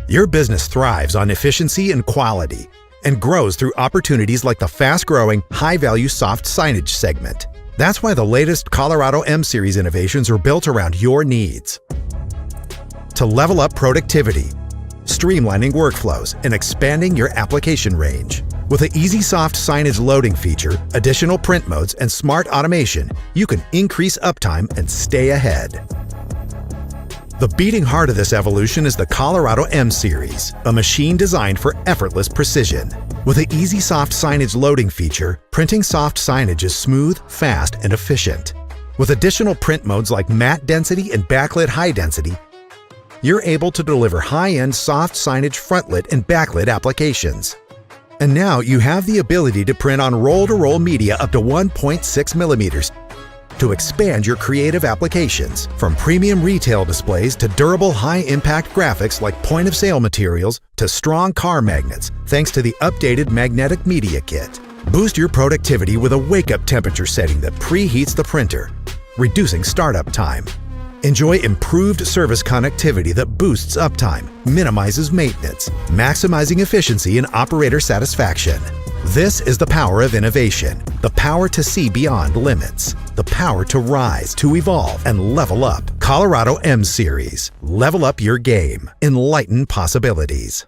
Your business thrives on efficiency and quality and grows through opportunities like the fast-growing, high-value soft signage segment. That's why the latest Colorado M Series innovations are built around your needs. To level up productivity, streamlining workflows, and expanding your application range. With the easy Soft Signage Loading feature, additional print modes, and smart automation, you can increase uptime and stay ahead. The beating heart of this evolution is the Colorado M Series, a machine designed for effortless precision. With the easy Soft Signage Loading feature, printing soft signage is smooth, fast, and efficient. With additional print modes like matte density and backlit high density, you're able to deliver high-end soft signage frontlit and backlit applications. And now you have the ability to print on roll-to-roll media up to 1.6 millimeters to expand your creative applications, from premium retail displays to durable high-impact graphics like point-of-sale materials to strong car magnets, thanks to the updated magnetic media kit. Boost your productivity with a wake-up temperature setting that preheats the printer, reducing startup time. Enjoy improved service connectivity that boosts uptime, minimizes maintenance, maximizing efficiency and operator satisfaction. This is the power of innovation, the power to see beyond limits, the power to rise, to evolve, and level up. Colorado M Series. Level up your game. Enlighten possibilities.